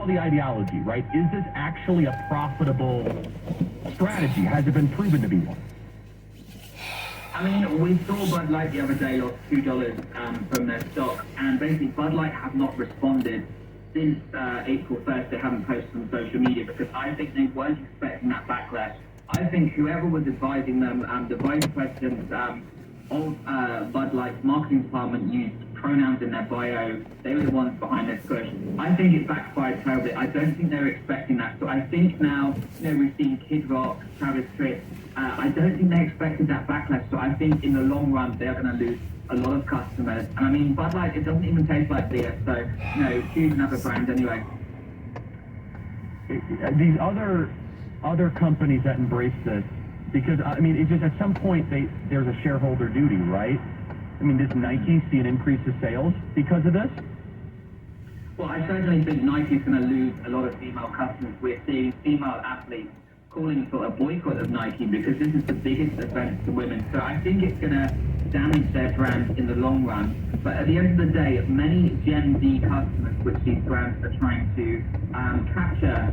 the ideology, right? Is this actually a profitable strategy? Has it been proven to be one? I mean, we saw Bud Light the other day lost $2 from their stock, and basically Bud Light have not responded since April 1st. They haven't posted on social media because I think they weren't expecting that backlash. I think whoever was advising them, the vice president of Bud Light's marketing department used pronouns in their bio. They were the ones behind this push. I think it backfired terribly. I don't think they were expecting that. So I think now, we've seen Kid Rock, Travis Tritt. I don't think they expected that backlash. So I think in the long run, they're going to lose a lot of customers. And I mean, Bud Light, it doesn't even taste like beer. So, choose another brand anyway. These other companies that embrace this, because, I mean, it's just at some point there's a shareholder duty, right? I mean, does Nike see an increase in sales because of this? Well, I certainly think Nike's going to lose a lot of female customers. We're seeing female athletes calling for a boycott of Nike because this is the biggest offense to women. So I think it's going to damage their brand in the long run. But at the end of the day, many Gen Z customers, which these brands are trying to capture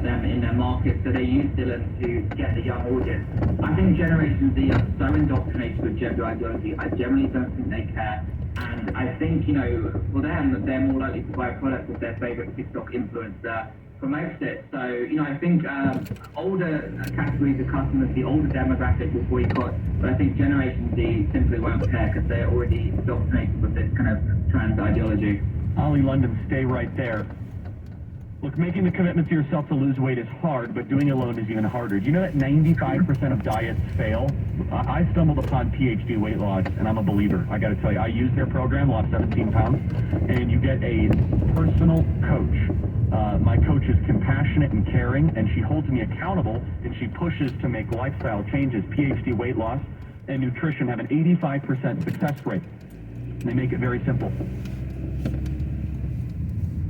them in their market, so they use Dylan to get the young audience. I think Generation Z are so indoctrinated with gender ideology, I generally don't think they care. And I think, for them, they're more likely to buy a product if their favorite TikTok influencer promotes it. So, I think older categories of customers, the older demographic will boycott, but I think Generation Z simply won't care because they're already indoctrinated with this kind of trans ideology. Ollie London, stay right there. Look, making the commitment to yourself to lose weight is hard, but doing it alone is even harder. Do you know that 95% of diets fail? I stumbled upon PhD Weight Loss, and I'm a believer. I got to tell you, I used their program, lost 17 pounds, and you get a personal coach. My coach is compassionate and caring, and she holds me accountable, and she pushes to make lifestyle changes. PhD Weight Loss and Nutrition have an 85% success rate. They make it very simple.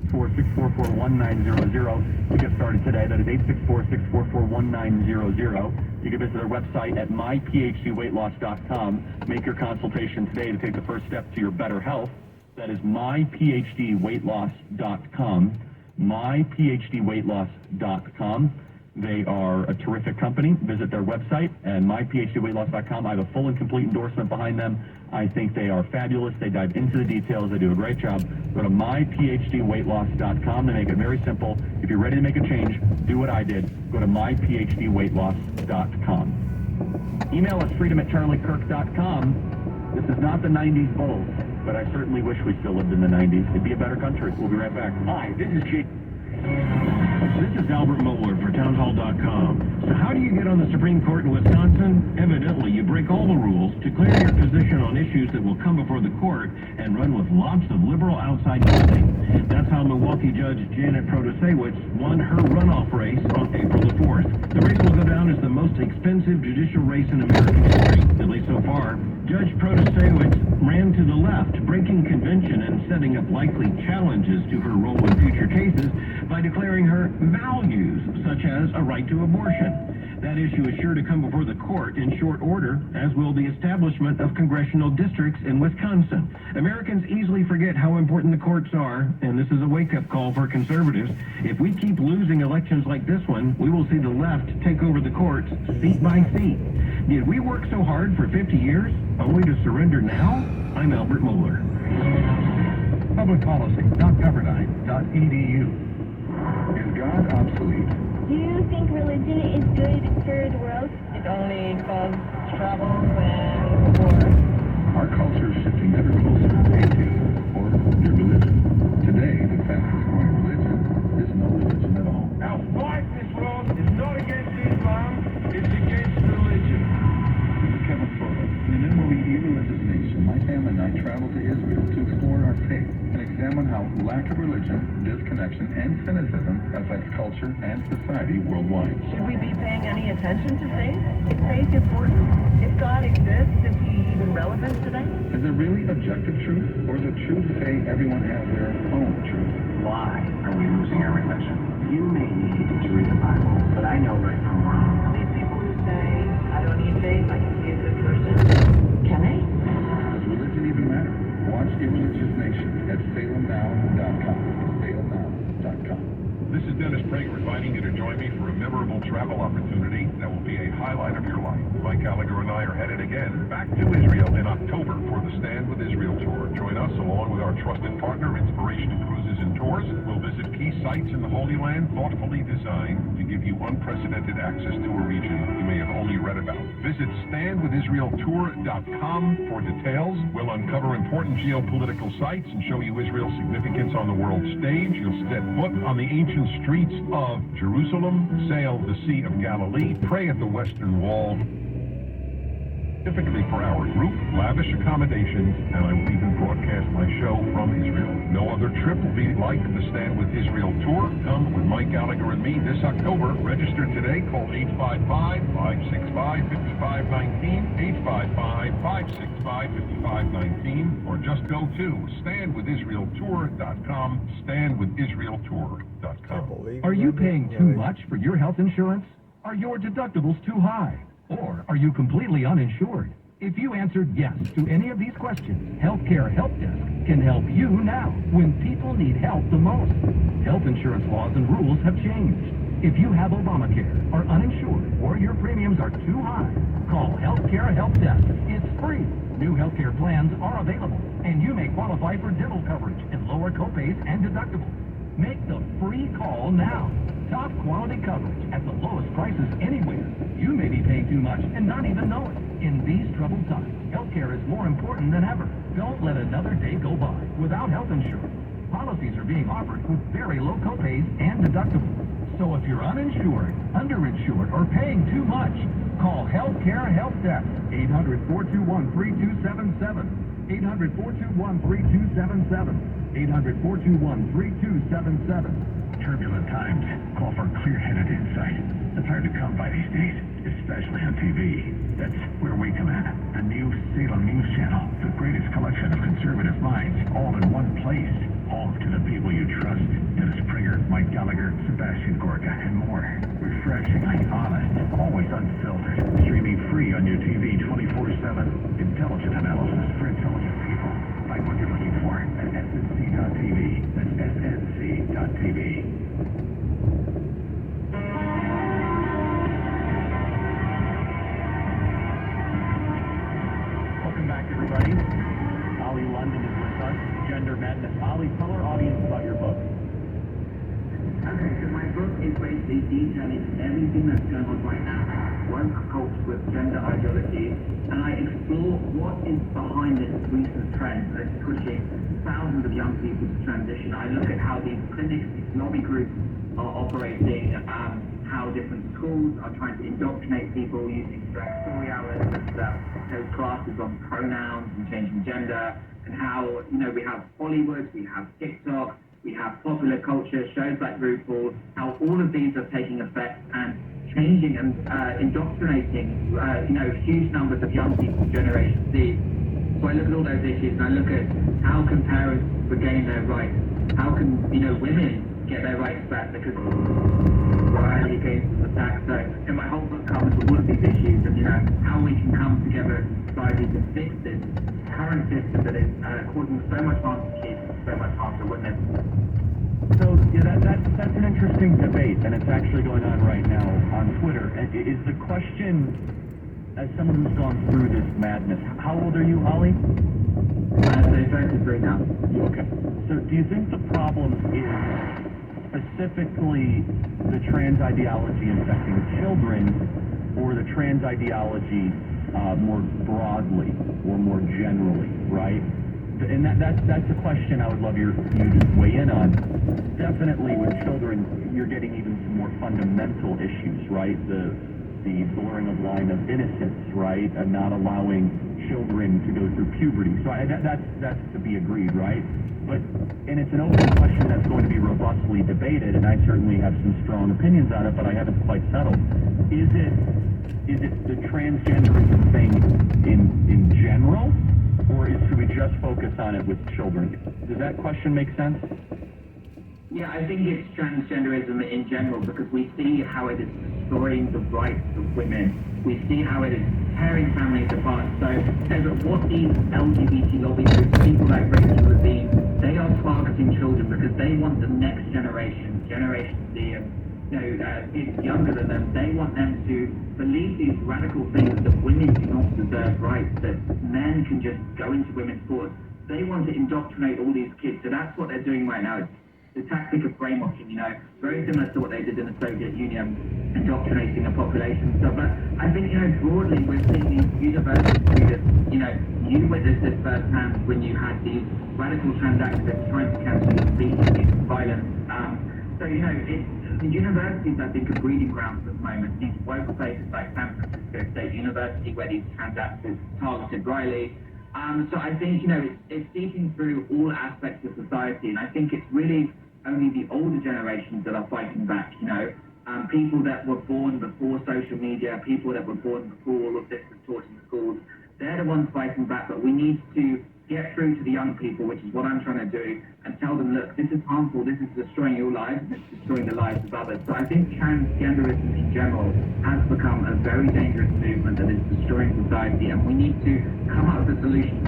864-644-1900 to get started today. That is 864-644-1900. You can visit their website at myphdweightloss.com. Make your consultation today to take the first step to your better health. That is myphdweightloss.com. myphdweightloss.com. They are a terrific company. Visit their website and myphdweightloss.com. I have a full and complete endorsement behind them. I think they are fabulous. They dive into the details. They do a great job. Go to myphdweightloss.com. They make it very simple. If you're ready to make a change, do what I did. Go to myphdweightloss.com. Email us freedom@charliekirk.com. This is not the 90s Bulls, but I certainly wish we still lived in the 90s. It'd be a better country. We'll be right back. Hi, this is Jake. This is Albert Mohler for townhall.com. So how do you get on the Supreme Court in Wisconsin? Evidently, you break all the rules, declare your position on issues that will come before the court, and run with lots of liberal outside funding. That's how Milwaukee Judge Janet Protasewicz won her runoff race on April the 4th. The race will go down as the most expensive judicial race in American history, at least so far. Judge Protasewicz ran to the left, breaking convention and setting up likely challenges to her role in future cases by declaring her values, such as a right to abortion. That issue is sure to come before the court in short order, as will the establishment of congressional districts in Wisconsin. Americans easily forget how important the courts are, and this is a wake-up call for conservatives. If we keep losing elections like this one, we will see the left take over the courts seat by seat. Did we work so hard for 50 years, only to surrender now? I'm Albert Mohler. Publicpolicy.pepperdine.edu. Is God obsolete? Do you think religion is good for the world? It only causes trouble and war. Our culture is shifting ever closer to atheism or irreligion. Today, the fastest growing religion is no religion at all. Our fight this world is not against Islam, it's against religion. This is Kevin Furlow. In an MOE irreligious nation, my family and I traveled to Israel to explore our faith and examine how lack of religion, disconnection, and cynicism affects culture and society worldwide. Should we be paying any attention to faith? Is faith important? If God exists, is he even relevant today? Is there really objective truth, or is it true to say everyone has their own truth? Why are we losing our religion? You may need to read the Bible, but I know right from wrong. These people who say, I don't need faith, I can be a good person. Can they? Does religion even matter? Watch Irreligious Nation at SalemNow.com. SalemNow.com. This is Dennis Prager inviting you to join me for a memorable travel opportunity that will be a highlight of your life. Mike Gallagher and I are headed again back to Israel in October for the Stand with Israel tour. Join us along with our trusted partner, Inspiration Cruises and Tours. We'll visit key sites in the Holy Land, thoughtfully designed to give you unprecedented access to a region you may have only read about. Visit standwithisraeltour.com for details. We'll uncover important geopolitical sites and show you Israel's significance on the world stage. You'll set foot on the ancient streets of Jerusalem, sail the Sea of Galilee, pray at the Western Wall, specifically for our group, lavish accommodations, and I will even broadcast my show from Israel. No other trip will be like the Stand with Israel tour. Come with Mike Gallagher and me this October. Register today. Call 855-565-5519, 855-565-5519, or just go to standwithisraeltour.com, standwithisraeltour.com. Are you paying too much for your health insurance? Are your deductibles too high? Or are you completely uninsured? If you answered yes to any of these questions, Healthcare Help Desk can help you now when people need help the most. Health insurance laws and rules have changed. If you have Obamacare, are uninsured, or your premiums are too high, call Healthcare Help Desk. It's free. New healthcare plans are available, and you may qualify for dental coverage and lower copays and deductibles. Make the free call now. Top quality coverage at the lowest prices anywhere. You may be paying too much and not even know it. In these troubled times, healthcare is more important than ever. Don't let another day go by without health insurance. Policies are being offered with very low copays and deductibles. So if you're uninsured, underinsured, or paying too much, call Healthcare Help Desk. 800-421-3277. 800-421-3277. 800-421-3277. Turbulent times call for clear-headed insight. It's hard to come by these days, especially on TV. That's where we come in. The new Salem News Channel, the greatest collection of conservative minds, all in one place. Home to the people you trust. Dennis Prager, Mike Gallagher, Sebastian Gorka, and more. Refreshingly honest, always unfiltered. Streaming free on your TV 24/7. Intelligent analysis for intelligent people. Like what you're looking for at SNC.TV. That's SNC.TV. Welcome back, everybody. Ali London is with us. Gender Madness. Ali, tell our audience about your book. Okay, so my book is basically detailing everything that's going on right now, woke culture with gender ideology, and I explore what is behind this recent trend that's pushing thousands of young people to transition. I look at how these clinics, these lobby groups are operating, how different schools are trying to indoctrinate people using direct story hours, those classes on pronouns and changing gender, and how, we have Hollywood, we have TikTok, we have popular culture, shows like RuPaul, how all of these are taking effect and changing and indoctrinating, huge numbers of young people, Generation Z. So I look at all those issues and I look at how can parents regain their rights? How can, women get their rights back? Because why are you against the tax? So in my whole book covers all of these issues and, how we can come together as a society to fix this current system that is causing so much harm to kids, so much harm to women. So that's an interesting debate, and it's actually going on right now on Twitter. Is the question, as someone who's gone through this madness, how old are you, Ali? So 33 now. Okay. So do you think the problem is specifically the trans ideology infecting children, or the trans ideology more broadly or more generally, right? And that's a question I would love you to weigh in on. Definitely with children, you're getting even some more fundamental issues, right? The blurring of line of innocence, right? And not allowing children to go through puberty. So that's to be agreed, right? And it's an open question that's going to be robustly debated, and I certainly have some strong opinions on it, but I haven't quite settled. Is it the transgenderism thing in general, or should we just focus on it with children? Does that question make sense? Yeah, I think it's transgenderism in general because we see how it is destroying the rights of women. We see how it is tearing families apart. So what these LGBT lobby groups, people like Rachel Levine, they are targeting children because because they want the next generation, Generation Z, and kids younger than them, they want them to believe these radical things that women do not deserve rights, that men can just go into women's sports. They want to indoctrinate all these kids, so that's what they're doing right now. It's the tactic of brainwashing, very similar to what they did in the Soviet Union, indoctrinating the population and stuff. But I think, broadly, we're seeing these universities do this. You witnessed this firsthand when you had these radical trans activists trying to cancel your speech and use violence. So, the universities, I think, are breeding grounds at the moment. These woke places like San Francisco State University, where these trans activists targeted Riley. So I think, it's seeping through all aspects of society, and I think it's really only the older generations that are fighting back, people that were born before social media, people that were born before all of this was taught in schools, they're the ones fighting back, but we need to get through to the young people, which is what I'm trying to do, and tell them, look, this is harmful, this is destroying your lives, and it's destroying the lives of others. So I think transgenderism in general has become a very dangerous movement that is destroying society, and we need to come up with a solution.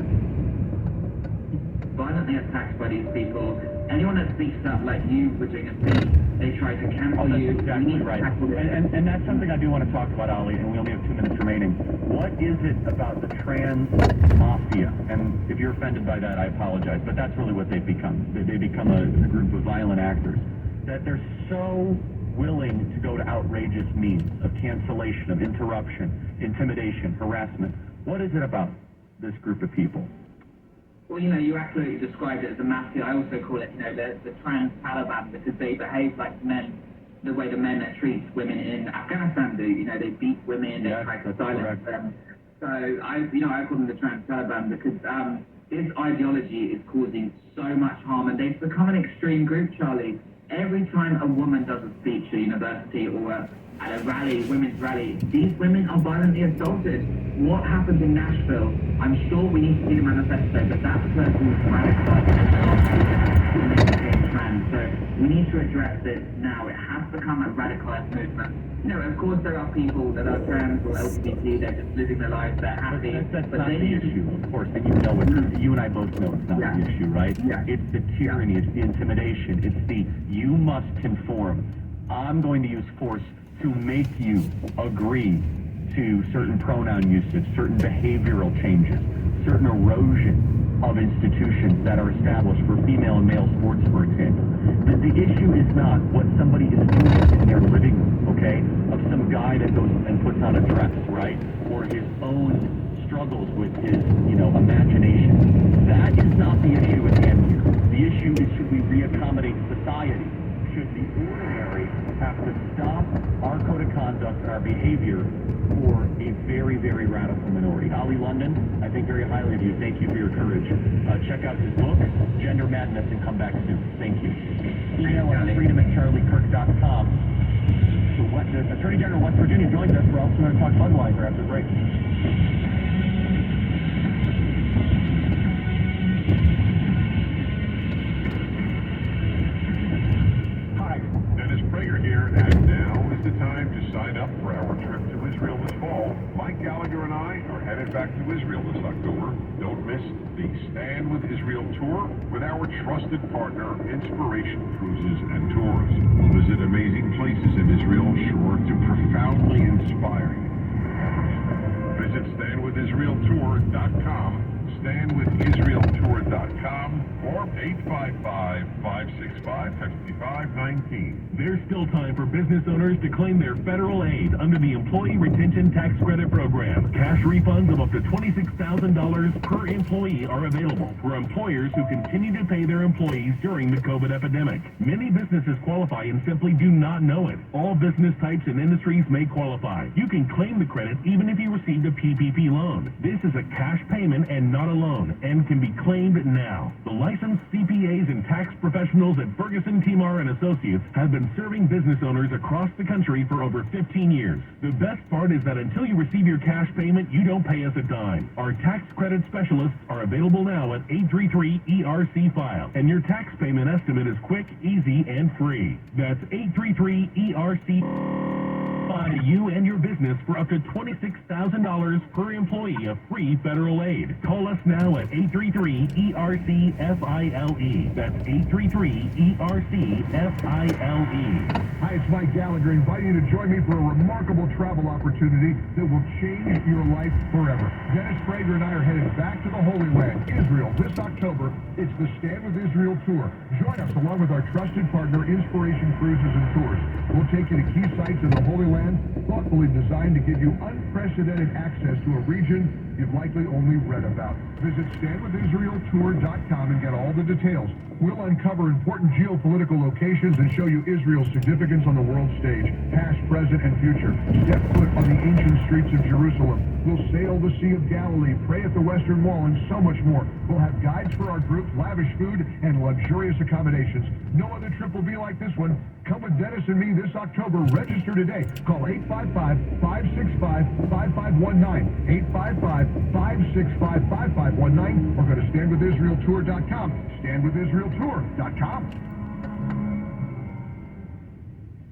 Violently attacked by these people, anyone that speaks up like you were doing a speech, they try to cancel you. That's exactly right. And that's something I do want to talk about, Ali, and we only have 2 minutes remaining. What is it about the trans mafia? And if you're offended by that, I apologize, but that's really what they've become. They become a group of violent actors, that they're so willing to go to outrageous means of cancellation, of interruption, intimidation, harassment. What is it about this group of people? Well, you absolutely described it as a mafia. I also call it, the trans Taliban, because they behave like men, the way the men that treat women in Afghanistan do. They beat women, they try to silence them. So I call them the trans Taliban because this ideology is causing so much harm, and they've become an extreme group, Charlie. Every time a woman does a speech at a university or at a rally, women's rally, these women are violently assaulted. What happened in Nashville? I'm sure we need to see the manifesto, but that person was radicalized trans. So we need to address this now. It has become a radicalized movement. Of course there are people that are trans or LGBT, they're just living their lives, they're happy. That's not the issue, of course, and you and I both know it's not the issue, right? Yeah. It's the tyranny, it's the intimidation, it's the you must conform. I'm going to use force to make you agree to certain pronoun usage, certain behavioral changes, certain erosion of institutions that are established for female and male sports, for example. The issue is not what somebody is doing in their living room, okay? Of some guy that goes and puts on a dress, right? Or his own struggles with his, imagination. That is not the issue at hand here. The issue is, should we reaccommodate society? Should the ordinary have to stop our code of conduct and our behavior for a very, very radical minority? Ali London, I think very highly of you. Thank you for your courage. Check out his book, Gender Madness, and come back soon. Thank you. Email us freedom@charliekirk.com. The Attorney General of West Virginia joins us. We're also going to talk Budweiser after the break. And now is the time to sign up for our trip to Israel this fall. Mike Gallagher and I are headed back to Israel this October. Don't miss the Stand with Israel tour with our trusted partner, Inspiration Cruises and Tours. We'll visit amazing places in Israel, sure to profoundly inspire you. Visit StandWithIsraelTour.com, StandWithIsraelTour.com, or 855-565-5519. There's still time for business owners to claim their federal aid under the Employee Retention Tax Credit Program. Cash refunds of up to $26,000 per employee are available for employers who continue to pay their employees during the COVID epidemic. Many businesses qualify and simply do not know it. All business types and industries may qualify. You can claim the credit even if you received a PPP loan. This is a cash payment and not a loan, and can be claimed now. The licensed CPAs and tax professionals at Ferguson, Timar & Associates have been serving business owners across the country for over 15 years. The best part is that until you receive your cash payment, you don't pay us a dime. Our tax credit specialists are available now at 833-ERC-FILE, and your tax payment estimate is quick, easy, and free. That's 833-ERC. Apply to you and your business for up to $26,000 per employee of free federal aid. Call us now at 833-ERC-FILE. That's 833-ERC-FILE. Hi, it's Mike Gallagher inviting you to join me for a remarkable travel opportunity that will change your life forever. Dennis Prager and I are headed back to the Holy Land, Israel, this October. It's the Stand With Israel Tour. Join us along with our trusted partner, Inspiration Cruises and Tours. We'll take you to key sites in the Holy Land, thoughtfully designed to give you unprecedented access to a region you've likely only read about. Visit StandWithIsraelTour.com and get all the details. We'll uncover important geopolitical locations and show you Israel's significance on the world stage, past, present, and future. Step foot on the ancient streets of Jerusalem. We'll sail the Sea of Galilee, pray at the Western Wall, and so much more. We'll have guides for our group, lavish food, and luxurious accommodations. No other trip will be like this one. Come with Dennis and me this October. Register today. Call 855-565-5519, 855-565-5519, or go to StandWithIsraelTour.com, StandWithIsraelTour.com.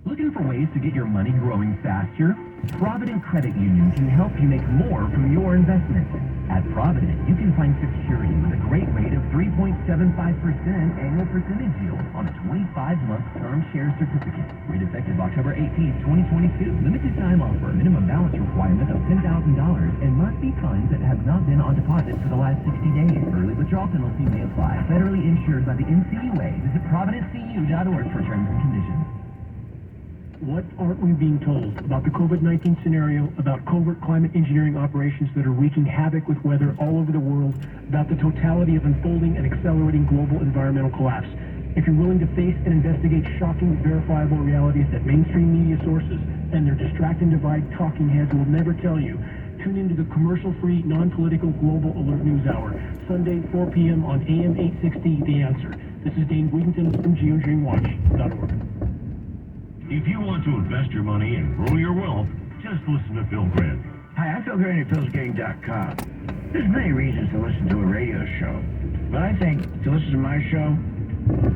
Looking for ways to get your money growing faster? Provident Credit Union can help you make more from your investment. At Provident, you can find security with a great rate of 3.75% annual percentage yield on a 25-month term share certificate. Rate effective October 18, 2022. Limited time offer. Minimum balance requirement of $10,000 and must be funds that have not been on deposit for the last 60 days. Early withdrawal penalty may apply. Federally insured by the NCUA. Visit providentcu.org for terms and conditions. What aren't we being told about the COVID-19 scenario, about covert climate engineering operations that are wreaking havoc with weather all over the world, about the totality of unfolding and accelerating global environmental collapse? If you're willing to face and investigate shocking, verifiable realities that mainstream media sources and their distract and divide talking heads will never tell you, tune into the commercial-free, non-political Global Alert News Hour, Sunday, 4 p.m. on AM 860, The Answer. This is Dane Wigington from GeoDreamWatch.org. If you want to invest your money and grow your wealth, just listen to Phil Grant. Hi, I'm Phil Grant at philsgang.com. There's many reasons to listen to a radio show, but I think to listen to my show,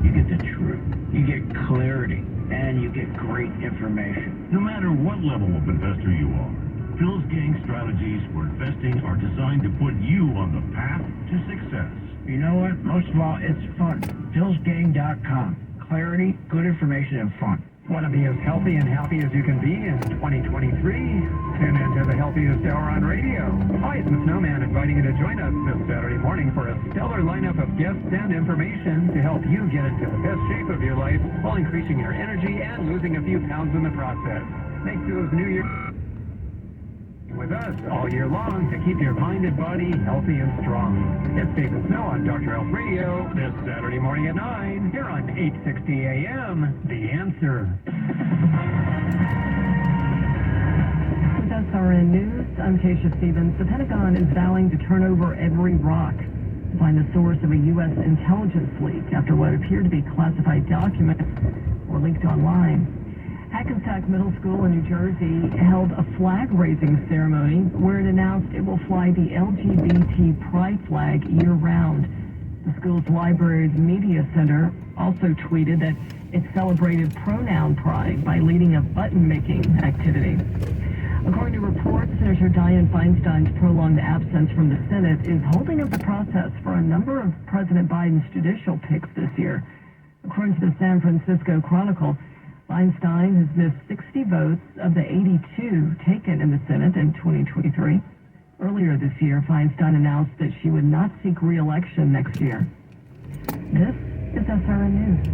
you get the truth, you get clarity, and you get great information. No matter what level of investor you are, Phil's Gang strategies for investing are designed to put you on the path to success. You know what? Most of all, it's fun. philsgang.com. Clarity, good information, and fun. Want to be as healthy and happy as you can be in 2023? Tune into the Healthiest Hour on Radio. Hi, it's the Snowman inviting you to join us this Saturday morning for a stellar lineup of guests and information to help you get into the best shape of your life while increasing your energy and losing a few pounds in the process. Make those New Year with us all year long to keep your mind and body healthy and strong. It's Dave and Snow on Dr. Health Radio this Saturday morning at 9 here on 860 AM. The Answer. With SRN News, I'm Keisha Stevens. The Pentagon is vowing to turn over every rock to find the source of a U.S. intelligence leak after what appeared to be classified documents were leaked online. Hackensack Middle School in New Jersey held a flag-raising ceremony where it announced it will fly the LGBT pride flag year-round. The school's library's media center also tweeted that it celebrated pronoun pride by leading a button-making activity. According to reports, Senator Dianne Feinstein's prolonged absence from the Senate is holding up the process for a number of President Biden's judicial picks this year. According to the San Francisco Chronicle, Feinstein has missed 60 votes of the 82 taken in the Senate in 2023. Earlier this year, Feinstein announced that she would not seek re-election next year. This is SRN News.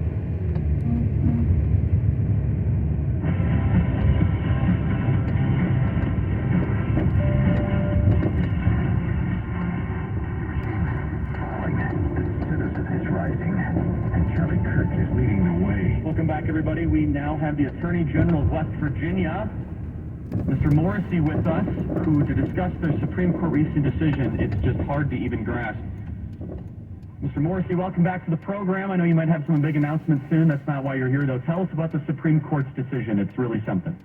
Welcome back, everybody. We now have the Attorney General of West Virginia, Mr. Morrissey, with us, who, to discuss the Supreme Court recent decision, it's just hard to even grasp. Mr. Morrissey, welcome back to the program. I know you might have some big announcements soon. That's not why you're here, though. Tell us about the Supreme Court's decision. It's really something.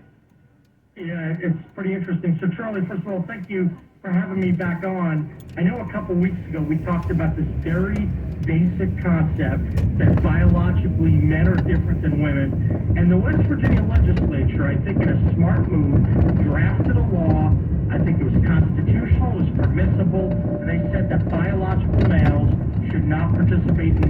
Yeah, it's pretty interesting. So, Charlie, first of all, thank you for having me back on. I know a couple weeks ago we talked about this very basic concept that biologically men are different than women. And the West Virginia legislature, I think in a smart move, drafted a law. I think it was constitutional, it was permissible, and they said that biological males should not participate in